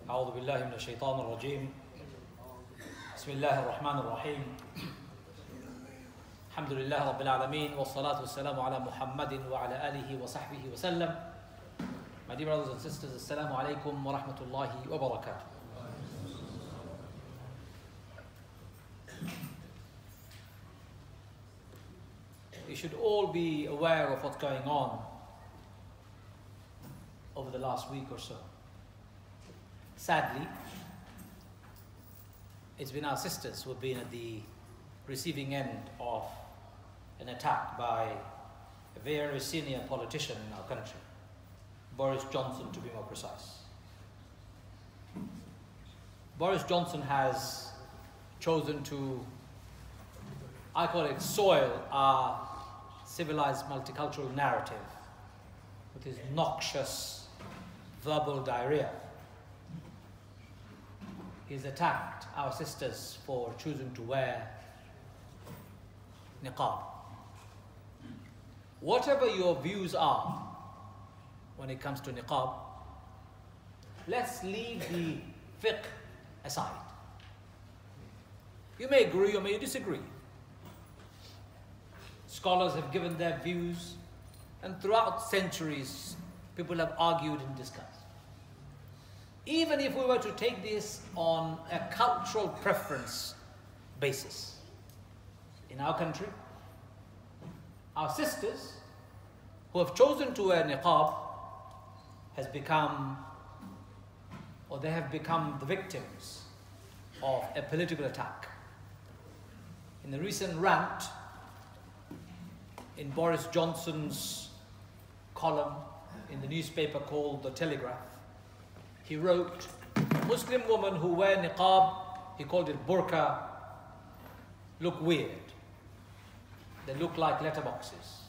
أعوذ بالله من الشيطان الرجيم. بسم الله الرحمن الرحيم. الحمد لله رب العالمين والصلاة والسلام على محمد وعلى آله وصحبه وسلم. My dear brothers and sisters, Assalamu alaikum wa rahmatullahi wa barakatuh. You should all be aware of what's going on over the last week or so. Sadly, it's been our sisters who have been at the receiving end of an attack by a very senior politician in our country, Boris Johnson to be more precise. Boris Johnson has chosen to, I call it, soil our civilized multicultural narrative with his noxious verbal diarrhea. He's attacked our sisters for choosing to wear niqab. Whatever your views are when it comes to niqab, let's leave the fiqh aside. You may agree or may disagree. Scholars have given their views, and throughout centuries, people have argued and discussed. Even if we were to take this on a cultural preference basis, in our country, our sisters who have chosen to wear niqab has become, or they have become the victims of a political attack. In the recent rant in Boris Johnson's column in the newspaper called the Telegraph, he wrote, Muslim women who wear niqab, he called it burqa, look weird. They look like letterboxes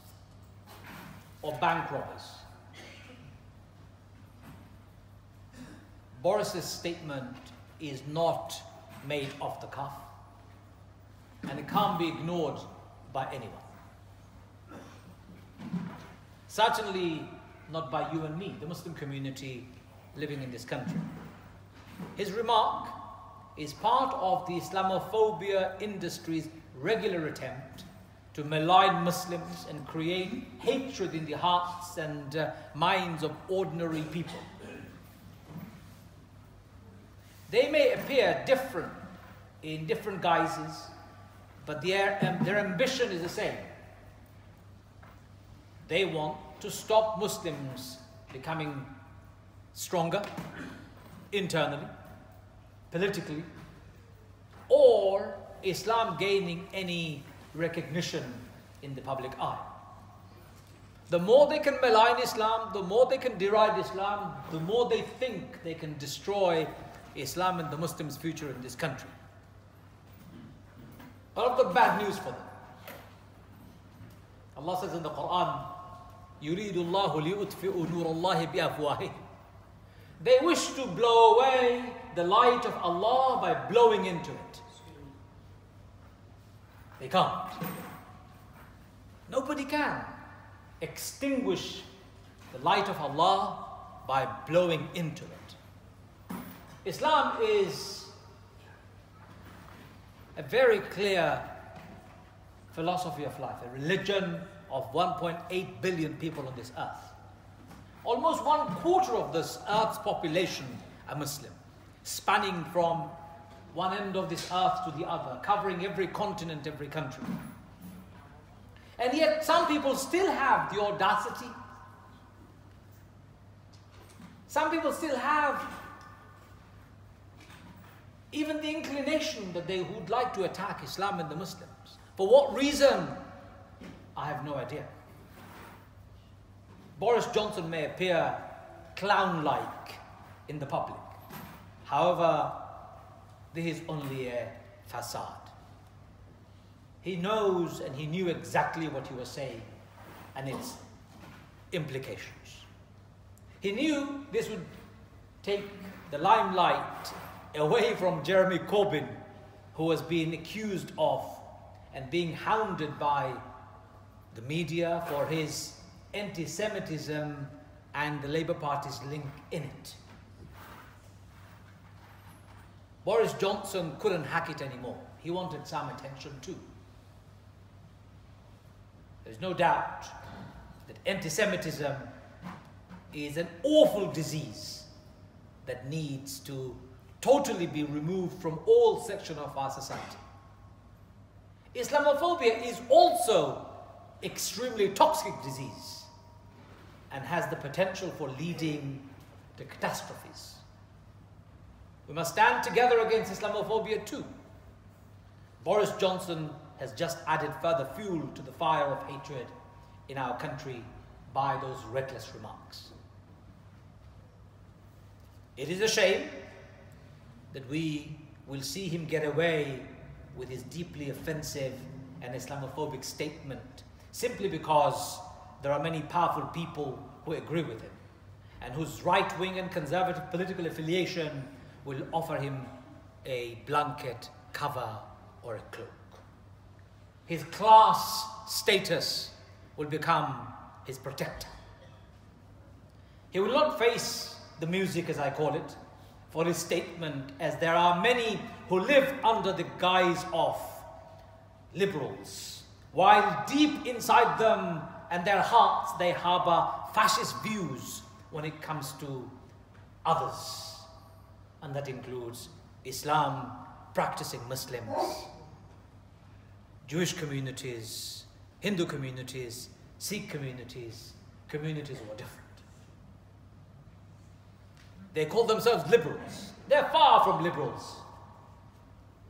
or bank robbers. Boris's statement is not made off the cuff, and it can't be ignored by anyone. Certainly not by you and me, the Muslim community living in this country. His remark is part of the Islamophobia industry's regular attempt to malign Muslims and create hatred in the hearts and minds of ordinary people. They may appear different in different guises, but their ambition is the same. They want to stop Muslims becoming stronger internally, politically, or Islam gaining any recognition in the public eye. The more they can malign Islam, the more they can deride Islam, the more they think they can destroy Islam and the Muslims' future in this country. All of the bad news for them. Allah says in the Quran, يُرِيدُ اللَّهُ لِيُطْفِئُ نُورَ اللَّهِ بِأَفْوَاهِهِمْ. They wish to blow away the light of Allah by blowing into it. They can't. Nobody can extinguish the light of Allah by blowing into it. Islam is a very clear philosophy of life, a religion of 1.8 billion people on this earth. Almost 1/4 of this earth's population are Muslim, spanning from one end of this earth to the other, covering every continent, every country. And yet some people still have the audacity. Some people still have even the inclination that they would like to attack Islam and the Muslims. For what reason? I have no idea. Boris Johnson may appear clown-like in the public. However, this is only a facade. He knows and he knew exactly what he was saying and its implications. He knew this would take the limelight away from Jeremy Corbyn, who was being accused of and being hounded by the media for his anti-Semitism and the Labour Party's link in it. Boris Johnson couldn't hack it anymore. He wanted some attention too. There's no doubt that anti-Semitism is an awful disease that needs to totally be removed from all sections of our society. Islamophobia is also extremely toxic disease and has the potential for leading to catastrophes. We must stand together against Islamophobia too. Boris Johnson has just added further fuel to the fire of hatred in our country by those reckless remarks. It is a shame that we will see him get away with his deeply offensive and Islamophobic statement simply because there are many powerful people who agree with him and whose right-wing and conservative political affiliation will offer him a blanket, cover, or a cloak. His class status will become his protector. He will not face the music, as I call it, for his statement, as there are many who live under the guise of liberals, while deep inside them and their hearts they harbor fascist views when it comes to others. And that includes Islam practicing Muslims, Jewish communities, Hindu communities, Sikh communities, communities who are different. They call themselves liberals. They're far from liberals.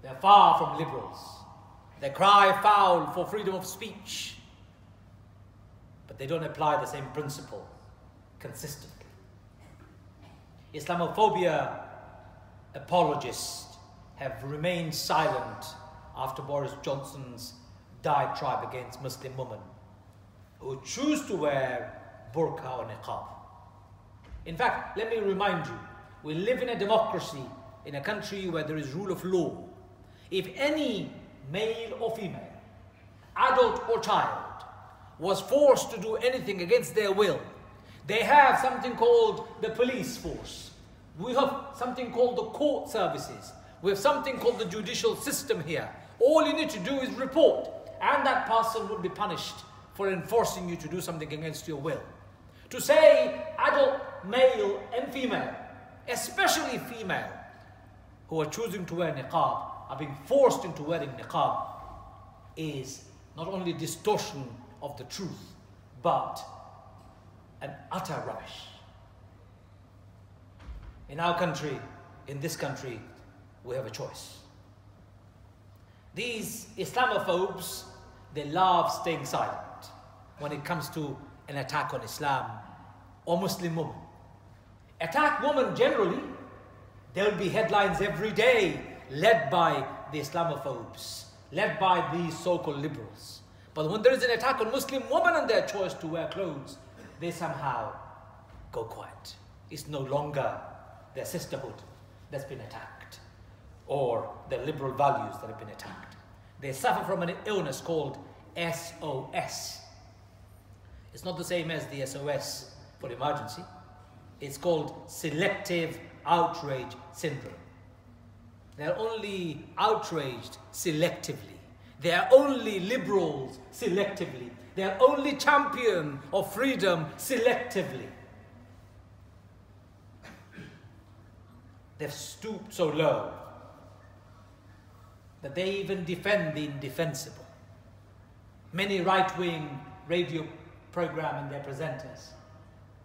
They're far from liberals. They cry foul for freedom of speech, but they don't apply the same principle consistently. Islamophobia apologists have remained silent after Boris Johnson's diatribe against Muslim women who choose to wear burqa or niqab. In fact, let me remind you, we live in a democracy, in a country where there is rule of law. If any male or female, adult or child, was forced to do anything against their will, they have something called the police force. We have something called the court services. We have something called the judicial system here. All you need to do is report, and that person would be punished for enforcing you to do something against your will. To say adult male and female, especially female, who are choosing to wear niqab, are being forced into wearing niqab, is not only distortion of the truth, but an utter rubbish. In our country, in this country, we have a choice. These Islamophobes, they love staying silent when it comes to an attack on Islam or Muslim women. Attack women generally, there will be headlines every day led by the Islamophobes, led by these so-called liberals. But when there is an attack on Muslim women and their choice to wear clothes, they somehow go quiet. It's no longer their sisterhood that's been attacked or their liberal values that have been attacked. They suffer from an illness called SOS. It's not the same as the SOS for emergency. It's called selective outrage syndrome. They're only outraged selectively. They are only liberals selectively. They are only champion of freedom selectively. They've stooped so low that they even defend the indefensible. Many right-wing radio program and their presenters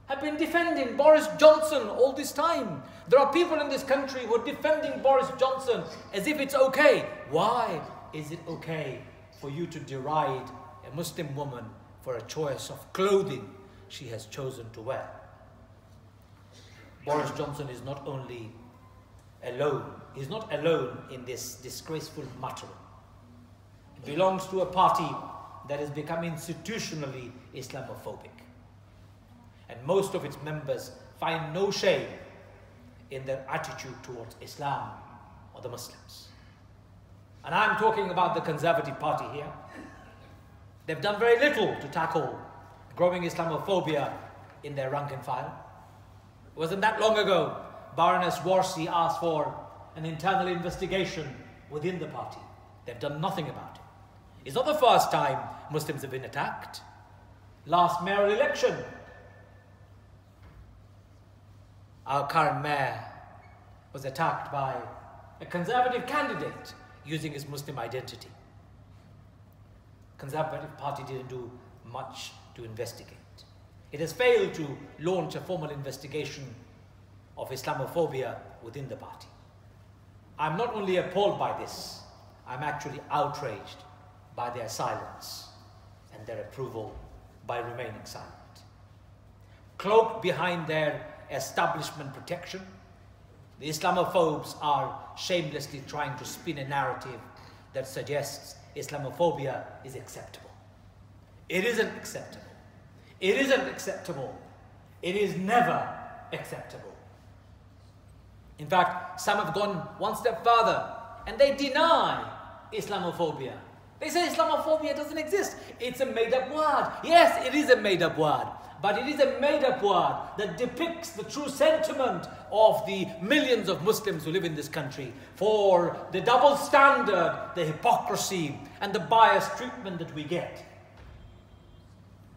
have been defending Boris Johnson all this time. There are people in this country who are defending Boris Johnson as if it's okay. Why is it okay for you to deride a Muslim woman for a choice of clothing she has chosen to wear? Boris Johnson is not only alone, he's not alone in this disgraceful muttering. He belongs to a party that has become institutionally Islamophobic. And most of its members find no shame in their attitude towards Islam or the Muslims. And I'm talking about the Conservative Party here. They've done very little to tackle growing Islamophobia in their rank and file. It wasn't that long ago, Baroness Warsi asked for an internal investigation within the party. They've done nothing about it. It's not the first time Muslims have been attacked. Last mayoral election, our current mayor was attacked by a conservative candidate using his Muslim identity. Conservative party didn't do much to investigate. It has failed to launch a formal investigation of Islamophobia within the party. I'm not only appalled by this, I'm actually outraged by their silence and their approval by remaining silent. Cloaked behind their establishment protection, the Islamophobes are shamelessly trying to spin a narrative that suggests Islamophobia is acceptable. It isn't acceptable. It isn't acceptable. It is never acceptable. In fact, some have gone one step further and they deny Islamophobia. They say Islamophobia doesn't exist. It's a made-up word. Yes, it is a made-up word. But it is a made-up word that depicts the true sentiment of the millions of Muslims who live in this country for the double standard, the hypocrisy, and the biased treatment that we get.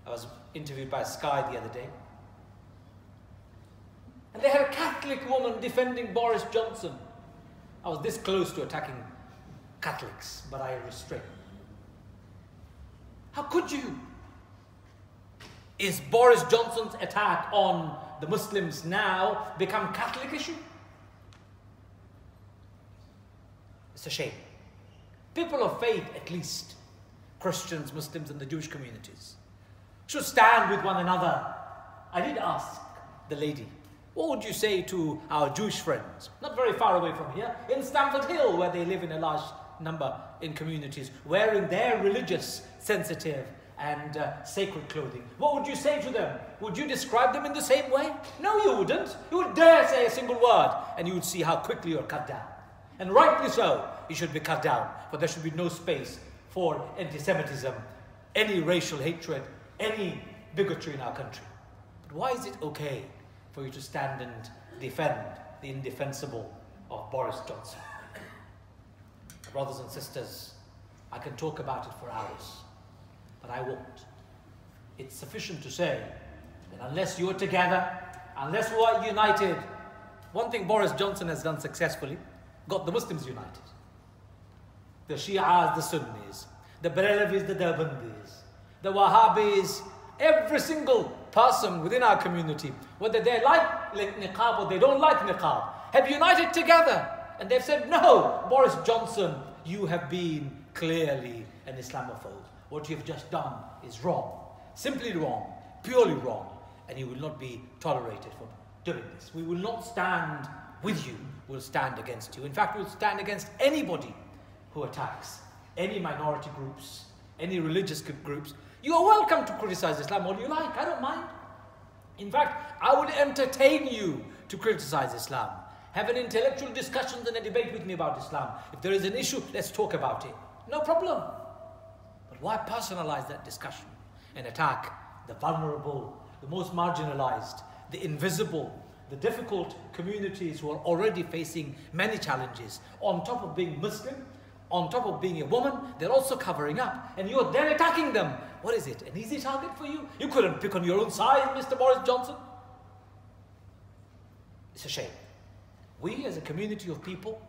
I was interviewed by Sky the other day, and they had a Catholic woman defending Boris Johnson. I was this close to attacking Catholics, but I restrained. How could you? Is Boris Johnson's attack on the Muslims now become Catholic issue? It's a shame. People of faith, at least, Christians, Muslims, and the Jewish communities, should stand with one another. I did ask the lady, what would you say to our Jewish friends, not very far away from here, in Stamford Hill, where they live in a large number in communities, wearing their religious, sensitive, and sacred clothing. What would you say to them? Would you describe them in the same way? No, you wouldn't. You would dare say a single word, and you would see how quickly you're cut down. And rightly so, you should be cut down, for there should be no space for anti-Semitism, any racial hatred, any bigotry in our country. But why is it okay for you to stand and defend the indefensible of Boris Johnson? Brothers and sisters, I can talk about it for hours, but I won't. It's sufficient to say that unless you're together, unless we are united, one thing Boris Johnson has done successfully, got the Muslims united. The Shias, the Sunnis, the Barelvis, the Deobandis, the Wahhabis, every single person within our community, whether they like niqab or they don't like niqab, have united together. And they've said, no, Boris Johnson, you have been clearly an Islamophobe. What you've just done is wrong, simply wrong, purely wrong, and you will not be tolerated for doing this. We will not stand with you, we'll stand against you. In fact, we'll stand against anybody who attacks any minority groups, any religious groups. You are welcome to criticize Islam all you like, I don't mind. In fact, I would entertain you to criticize Islam. Have an intellectual discussion and a debate with me about Islam. If there is an issue, let's talk about it. No problem. But why personalize that discussion and attack the vulnerable, the most marginalized, the invisible, the difficult communities who are already facing many challenges? On top of being Muslim, on top of being a woman, they're also covering up. And you're then attacking them. What is it? An easy target for you? You couldn't pick on your own side, Mr. Boris Johnson. It's a shame. We as a community of people,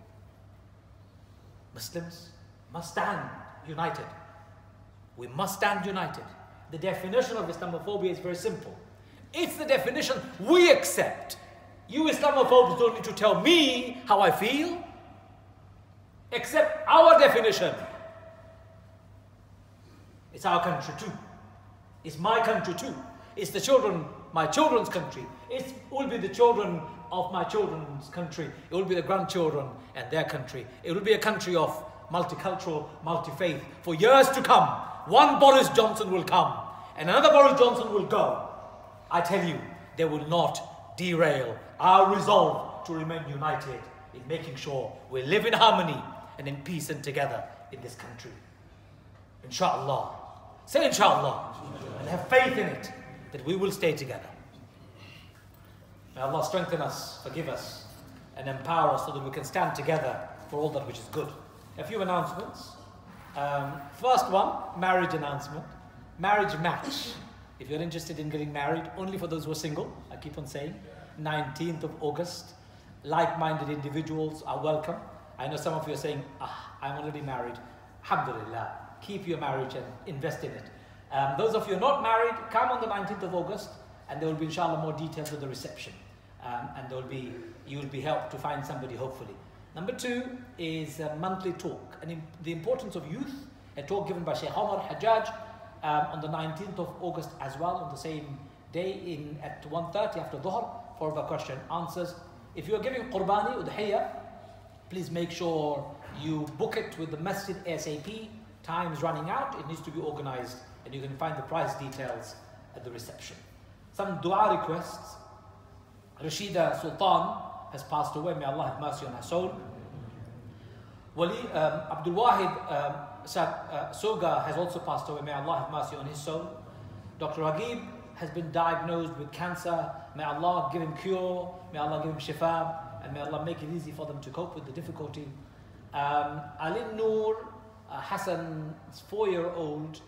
Muslims, must stand united. We must stand united. The definition of Islamophobia is very simple. It's the definition we accept. You Islamophobes don't need to tell me how I feel. Accept our definition. It's our country too. It's my country too. It's the children, my children's country. It will be the children of my children's country. It will be the grandchildren and their country. It will be a country of multicultural, multi-faith for years to come. One Boris Johnson will come and another Boris Johnson will go. I tell you, they will not derail our resolve to remain united in making sure we live in harmony and in peace and together in this country. Inshallah. Say inshallah. And have faith in it that we will stay together. May Allah strengthen us, forgive us, and empower us so that we can stand together for all that which is good. A few announcements. First one, marriage announcement. Marriage match. If you're interested in getting married, only for those who are single, I keep on saying, 19th of August. Like-minded individuals are welcome. I know some of you are saying, I'm already married. Alhamdulillah. Keep your marriage and invest in it. Those of you not married, come on the 19th of August, and there will be, inshallah, more details of the reception. And you will be helped to find somebody, hopefully. Number 2 is a monthly talk. And the importance of youth, a talk given by Sheikh Omar Hajjaj on the 19th of August as well, on the same day at 1:30 after Dhuhr, for the question answers. If you are giving Qurbani, Udhiyya, please make sure you book it with the masjid ASAP. Time is running out, it needs to be organized, and you can find the price details at the reception. Some dua requests. Rashida Sultan has passed away, may Allah have mercy on her soul. Abdul Wahid Soga has also passed away, may Allah have mercy on his soul. Dr. Ragib has been diagnosed with cancer, may Allah give him cure, may Allah give him shifa, and may Allah make it easy for them to cope with the difficulty. Alin Noor Hassan's 4-year-old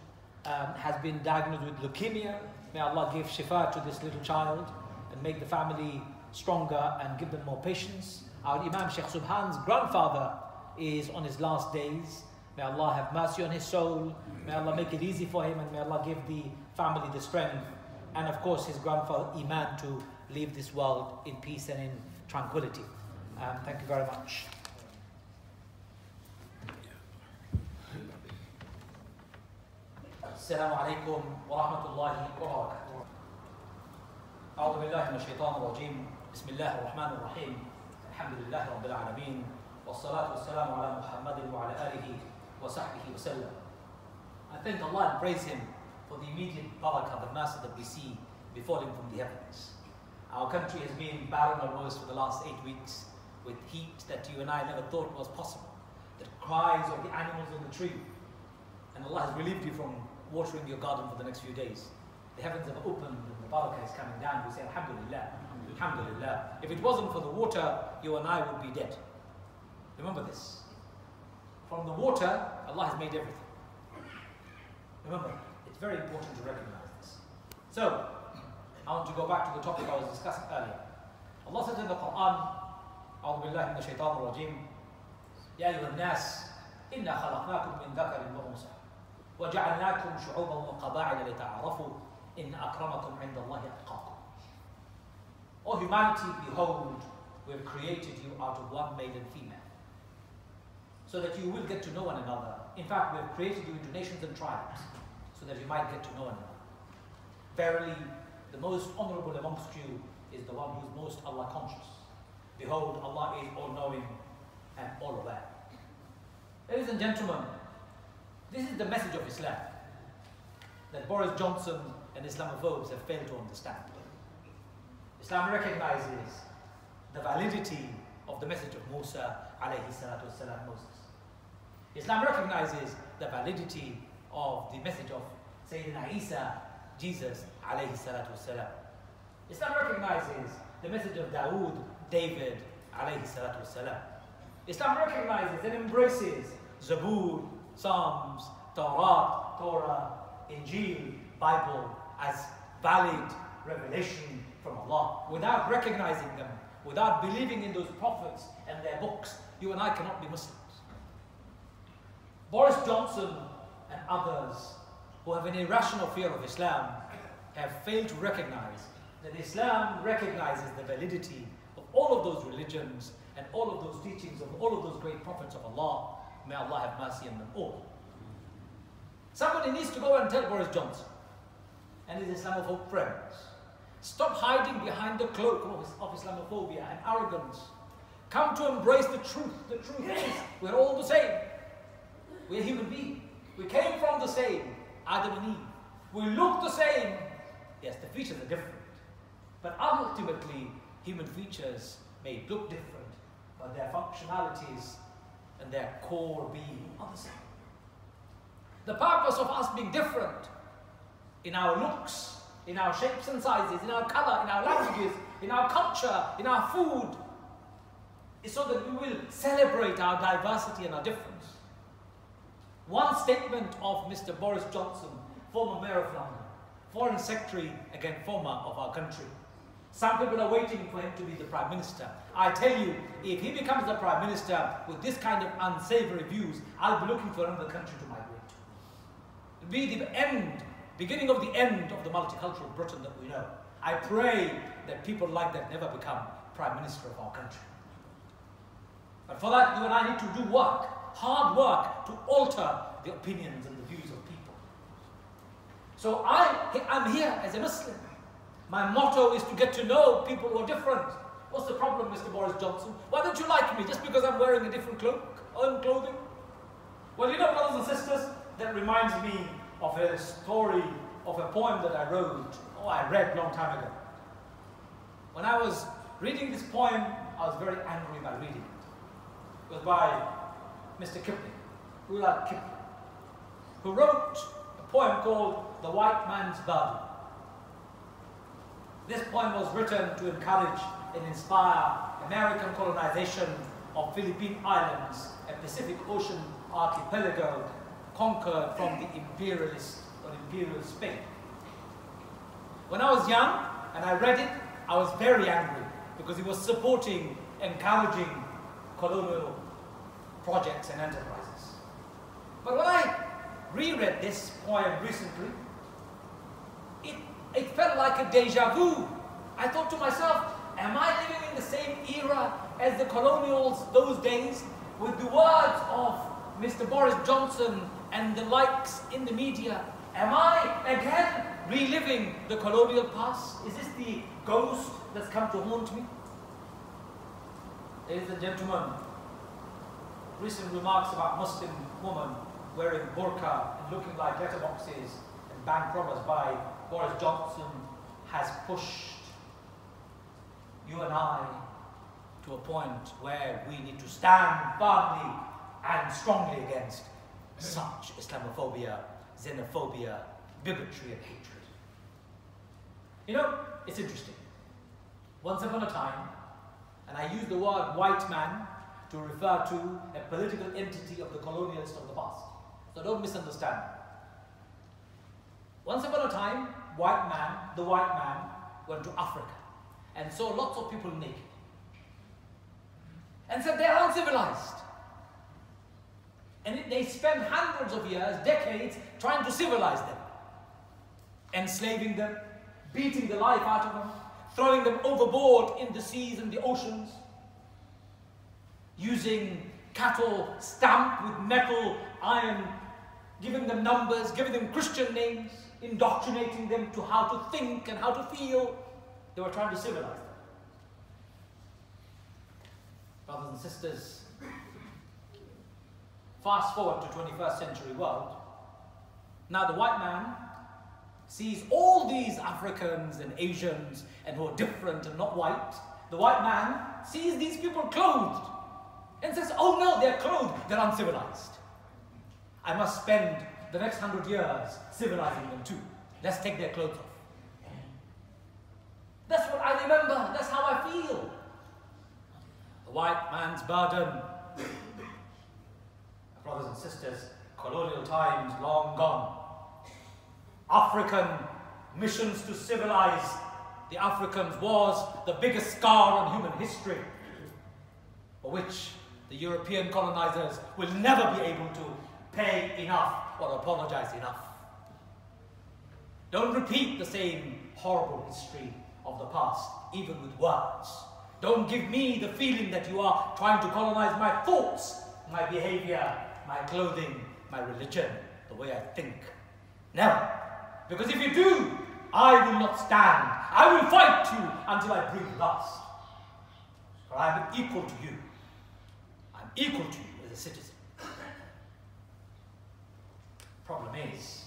has been diagnosed with leukemia. May Allah give shifa to this little child and make the family stronger and give them more patience. Our Imam Sheikh Subhan's grandfather is on his last days. May Allah have mercy on his soul. May Allah make it easy for him, and may Allah give the family the strength. And of course his grandfather Imam to leave this world in peace and in tranquility. Thank you very much. Assalamu alaikum wa rahmatullahi wa barakatuh. A'udhu billahi min ash-shaytan ar-rajim. Bismillahir rahmanir rahim. Alhamdulillahi rabbil alameen. Wassalatu wassalamu ala Muhammadin wa ala alihi wa sahbihi wa sallam. I thank Allah and praise Him for the immediate barakah, the mercy that we see befalling from the heavens. Our country has been barren or worse for the last 8 weeks, with heat that you and I never thought was possible, the cries of the animals on the tree. And Allah has relieved you from watering your garden for the next few days. The heavens have opened and the barakah is coming down. We say, Alhamdulillah, Alhamdulillah. If it wasn't for the water, you and I would be dead. Remember this. From the water, Allah has made everything. Remember, it's very important to recognize this. So, I want to go back to the topic I was discussing earlier. Allah says in the Quran, أعوذ بالله من الشيطان الرجيم يا أيها الناس إنا خلقناكم من ذكر وأنثى وجعلناكم شعوبا وقبائل لتعارفوا إن أكرمكم عند الله أتقاكم. O humanity, behold, we have created you out of one male and female, so that you will get to know one another. In fact, we have created you into nations and tribes, so that you might get to know one another. Verily, the most honorable amongst you is the one who is most Allah conscious. Behold, Allah is all-knowing and all-aware. Ladies and gentlemen, this is the message of Islam that Boris Johnson and Islamophobes have failed to understand. Islam recognizes the validity of the message of Musa alayhi salatu wasalam, Moses. Islam recognizes the validity of the message of Sayyidina Isa, Jesus alayhi salatu wasalam. Islam recognizes the message of Dawood, David alayhi salatu wasalam. Islam recognizes and embraces Zabur, Psalms, Torah, Injil, Bible as valid revelation from Allah. Without recognizing them, without believing in those prophets and their books, you and I cannot be Muslims. Boris Johnson and others who have an irrational fear of Islam have failed to recognize that Islam recognizes the validity of all of those religions and all of those teachings of all of those great prophets of Allah. May Allah have mercy on them all. Somebody needs to go and tell Boris Johnson and his Islamophobe friends, stop hiding behind the cloak of Islamophobia and arrogance. Come to embrace the truth. The truth is, we're all the same. We're human beings. We came from the same, Adam and Eve. We look the same. Yes, the features are different. But ultimately, human features may look different, but their functionalities and their core being are the same. The purpose of us being different in our looks, in our shapes and sizes, in our color, in our languages, in our culture, in our food, is so that we will celebrate our diversity and our difference. One statement of Mr. Boris Johnson, former Mayor of London, Foreign Secretary, again former of our country. Some people are waiting for him to be the Prime Minister. I tell you, if he becomes the Prime Minister with this kind of unsavory views, I'll be looking for another country to migrate to. It'll be the end, beginning of the end of the multicultural Britain that we know. I pray that people like that never become Prime Minister of our country. But for that, you and I need to do work, hard work, to alter the opinions and the views of people. So I'm here as a Muslim. My motto is to get to know people who are different. What's the problem, Mr. Boris Johnson? Why don't you like me just because I'm wearing a different clothing? Well, you know, brothers and sisters, that reminds me of a story of a poem that I wrote, I read a long time ago. When I was reading this poem, I was very angry by reading it. It was by Mr. Kipling, Rudyard Kipling, who wrote a poem called The White Man's Burden. This poem was written to encourage and inspire American colonization of Philippine Islands, a Pacific Ocean archipelago conquered from the imperial Spain. When I was young and I read it, I was very angry because it was supporting, encouraging colonial projects and enterprises. But when I reread this poem recently, it felt like a deja vu. I thought to myself, am I living in the same era as the colonials those days, with the words of Mr. Boris Johnson and the likes in the media? Am I again reliving the colonial past? Is this the ghost that's come to haunt me? Ladies and gentlemen, recent remarks about Muslim women wearing burqa and looking like letterboxes and bank robbers by Boris Johnson has pushed you and I to a point where we need to stand firmly and strongly against such Islamophobia, xenophobia, bigotry and hatred. You know, it's interesting. Once upon a time, and I use the word white man to refer to a political entity of the colonialists of the past. So don't misunderstand. Once upon a time, the white man went to Africa and saw lots of people naked and said they're uncivilized. And they spent hundreds of years, decades, trying to civilize them, enslaving them, beating the life out of them, throwing them overboard in the seas and the oceans, using cattle stamped with metal, iron, giving them numbers, giving them Christian names, indoctrinating them to how to think and how to feel. They were trying to civilize them. Brothers and sisters, fast forward to 21st century world. Now the white man sees all these Africans and Asians and who are different and not white. The white man sees these people clothed and says, oh no, they're clothed, they're uncivilized. I must spend the next 100 years civilizing them too. Let's take their clothes off. That's what I remember, that's how I feel. The white man's burden. Brothers and sisters, colonial times long gone. African missions to civilize the Africans was the biggest scar on human history, for which the European colonizers will never be able to pay enough or apologize enough. Don't repeat the same horrible history of the past, even with words. Don't give me the feeling that you are trying to colonize my thoughts, my behavior, my clothing, my religion, the way I think. Never. Because if you do, I will not stand. I will fight you until I breathe last. For I am equal to you. I am equal to you as a citizen. Problem is,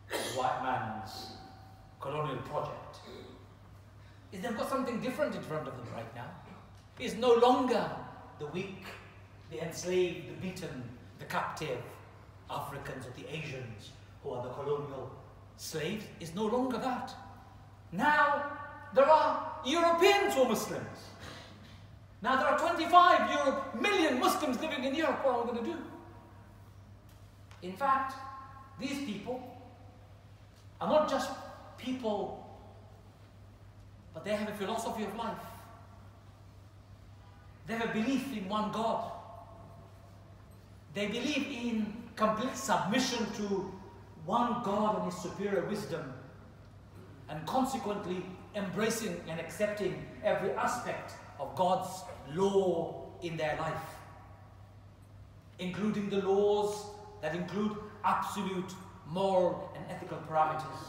the white man's colonial project is they've got something different in front of them right now. It's no longer the weak, the enslaved, the beaten, the captive Africans or the Asians who are the colonial slaves. Is no longer that. Now there are Europeans who are Muslims. Now there are 25 million Muslims living in Europe. What are we going to do? In fact, these people are not just people, but they have a philosophy of life. They have a belief in one God. They believe in complete submission to one God and His superior wisdom, and consequently embracing and accepting every aspect of God's law in their life, including the laws that include absolute moral and ethical parameters,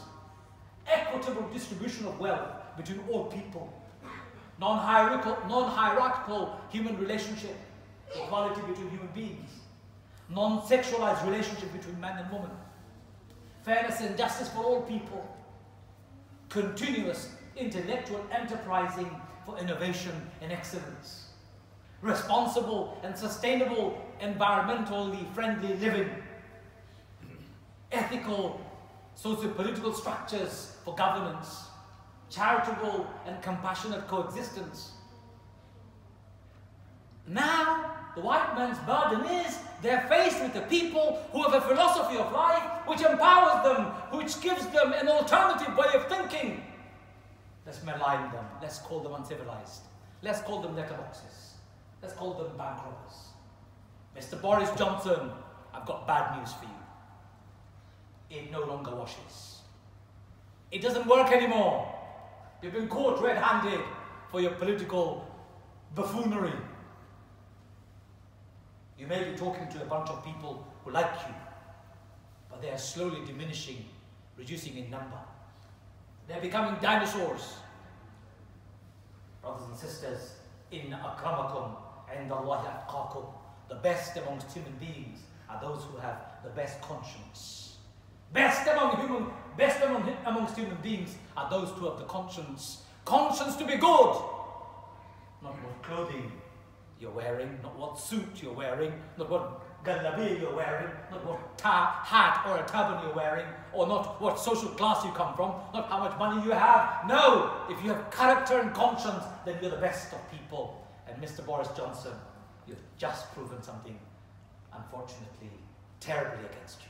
equitable distribution of wealth between all people, non-hierarchical human relationship, equality between human beings, non-sexualized relationship between man and woman, fairness and justice for all people, continuous intellectual enterprising for innovation and excellence, responsible and sustainable environmentally friendly living, ethical socio-political structures for governance, charitable and compassionate coexistence. Now, the white man's burden is they're faced with the people who have a philosophy of life which empowers them, which gives them an alternative way of thinking. Let's malign them. Let's call them uncivilized. Let's call them letterboxes. Let's call them bank robbers. Mr. Boris Johnson, I've got bad news for you. It no longer washes. It doesn't work anymore. You've been caught red-handed for your political buffoonery. You may be talking to a bunch of people who like you, but they are slowly diminishing, reducing in number. They're becoming dinosaurs. Brothers and sisters, inna akramakum indallahi atqakum. The best amongst human beings are those who have the best conscience. Best amongst human beings are those who have the conscience. Conscience to be good. Not what clothing you're wearing, not what suit you're wearing, not what gallabi you're wearing, not what hat or a turban you're wearing, or not what social class you come from, not how much money you have. No! If you have character and conscience, then you're the best of people. And Mr. Boris Johnson, you've just proven something, unfortunately, terribly against you.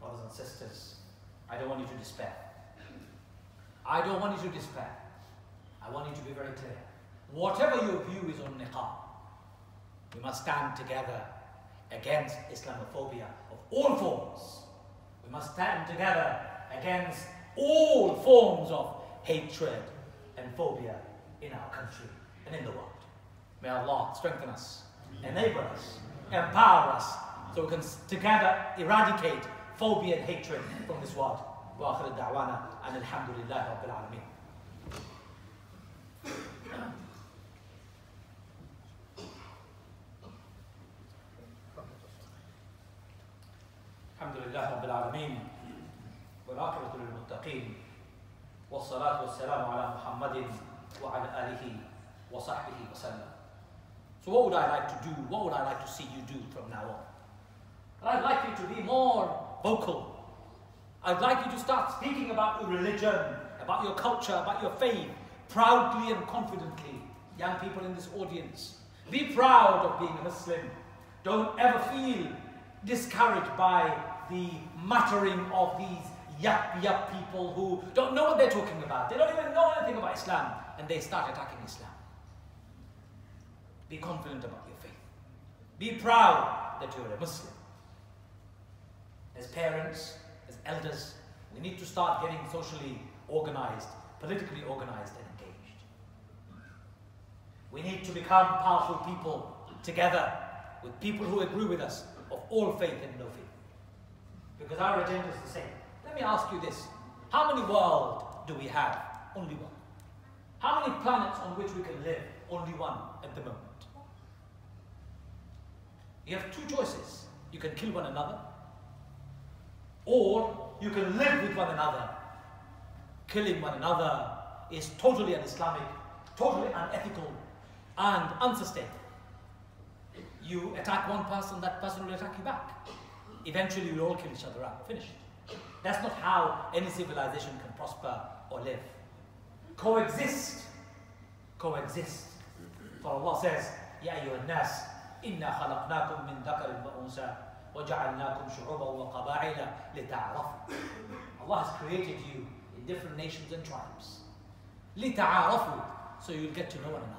Brothers and sisters, I don't want you to despair. I don't want you to despair. I want you to be very clear. Whatever your view is on niqab, we must stand together against Islamophobia of all forms. We must stand together against all forms of hatred and phobia in our country and in the world. May Allah strengthen us, enable us, empower us, so we can together eradicate phobia and hatred from this world. Wa akhir da'wana and alhamdulillahi rabbil alameen. الحمد لله رب العالمين والعاقبة للمتقين والصلاة والسلام على محمد وعلى آله وصحبه وسلم. So what would I like to do? What would I like to see you do from now on? I'd like you to be more vocal. I'd like you to start speaking about your religion, about your culture, about your faith, proudly and confidently. Young people in this audience, be proud of being a Muslim. Don't ever feel discouraged by the muttering of these yup people who don't know what they're talking about. They don't even know anything about Islam, and they start attacking Islam. Be confident about your faith. Be proud that you're a Muslim. As parents, as elders, we need to start getting socially organized, politically organized and engaged. We need to become powerful people together with people who agree with us of all faith and no faith. Because our agenda is the same. Let me ask you this. How many worlds do we have? Only one. How many planets on which we can live? Only one at the moment. You have two choices. You can kill one another, or you can live with one another. Killing one another is totally un-Islamic, totally unethical, and unsustainable. You attack one person, that person will attack you back. Eventually, you'll all kill each other out. Finish it. That's not how any civilization can prosper or live. Coexist. coexist. For Allah says, Ya ayyuhan nas, inna khalaqnakum min dhakarin wa unsa, wa ja'alnakum shu'uban wa qaba'ila lita'arafu. Allah has created you in different nations and tribes. Lita'arafu, so you'll get to know one another.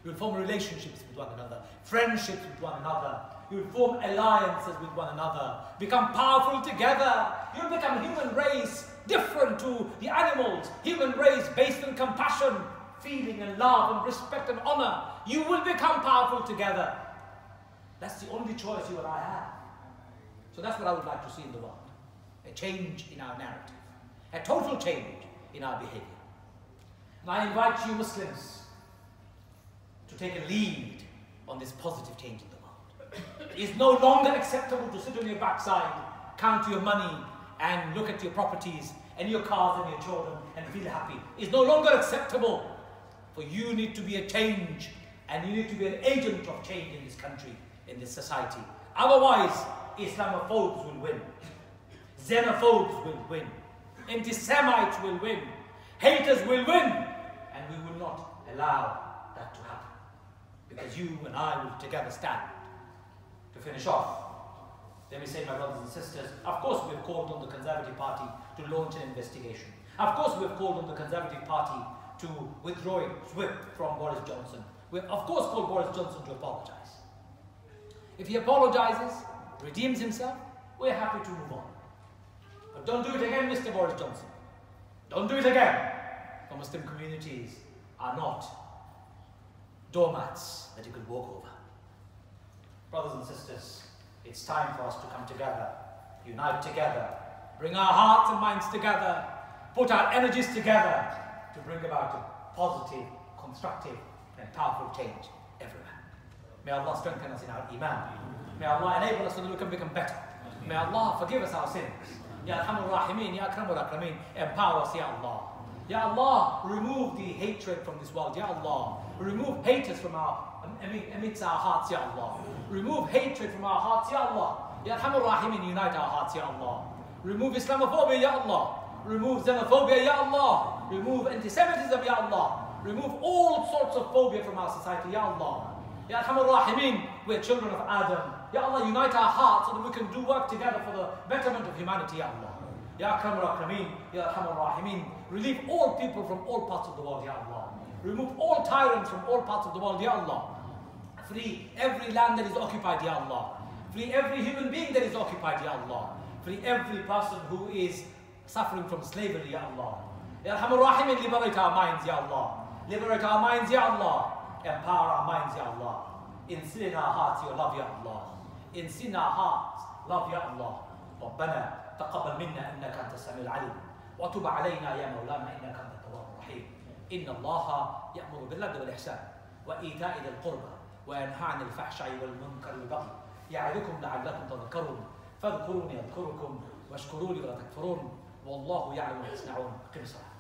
You'll form relationships with one another, friendships with one another. You'll form alliances with one another, become powerful together. You'll become a human race different to the animals, human race based on compassion, feeling and love and respect and honor. You will become powerful together. That's the only choice you and I have. So that's what I would like to see in the world. A change in our narrative. A total change in our behavior. And I invite you Muslims to take a lead on this positive change in the world. It is no longer acceptable to sit on your backside, count your money, and look at your properties and your cars and your children and feel happy. It's no longer acceptable. For you need to be a change, and you need to be an agent of change in this country, in this society. Otherwise, Islamophobes will win. Xenophobes will win. Anti-Semites will win. Haters will win. And we will not allow that to happen. Because you and I will together stand. To finish off, let me say, my brothers and sisters, of course we have called on the Conservative Party to launch an investigation. Of course we have called on the Conservative Party to withdraw its whip from Boris Johnson. We have of course called Boris Johnson to apologize. If he apologizes, redeems himself, we're happy to move on. But don't do it again, Mr. Boris Johnson. Don't do it again. For Muslim communities are not doormats that you could walk over. Brothers and sisters, it's time for us to come together, unite together, bring our hearts and minds together, put our energies together to bring about a positive, constructive and powerful change everywhere. May Allah strengthen us in our Imam. May Allah enable us so that we can become better. May Allah forgive us our sins. Ya Arhamur Rahimin, Ya Akramul Akramin, empower us, Ya Allah. Ya Allah, remove the hatred from this world, Ya Allah. Remove haters from amidst our hearts, Ya Allah. Remove hatred from our hearts, Ya Allah. Ya Arhamur Rahimin, unite our hearts, Ya Allah. Remove Islamophobia, Ya Allah. Remove xenophobia, Ya Allah. Remove anti-Semitism, Ya Allah. Remove all sorts of phobia from our society, Ya Allah. Ya Arhamur Rahimin, we're children of Adam. Ya Allah, unite our hearts so that we can do work together for the betterment of humanity, Ya Allah. Ya Akramul Akramin, Ya Arhamur Rahimin, relieve all people from all parts of the world, Ya Allah. Remove all tyrants from all parts of the world, Ya Allah. Free every land that is occupied, Ya Allah. Free every human being that is occupied, Ya Allah. Free every person who is suffering from slavery, Ya Allah. Ya Arhamur Rahimin, liberate our minds, Ya Allah. Liberate our minds, Ya Allah. Empower our minds, Ya Allah. Instill in our hearts your love, Ya Allah. Instill in our hearts love, Ya Allah. ربنا تقبل منا إنك أنت السميع العليم وتب علينا يا مولانا إنك أنت التواب الرحيم. إن الله يأمر بالعدل والإحسان وإيتاء ذي القربى وينهى عن الفحشاء والمنكر والبغي يعظكم لعلكم تذكرون فاذكروني أذكركم واشكروا لي ولا تكفرون والله يعلم ما تصنعون. أقم الصلاة.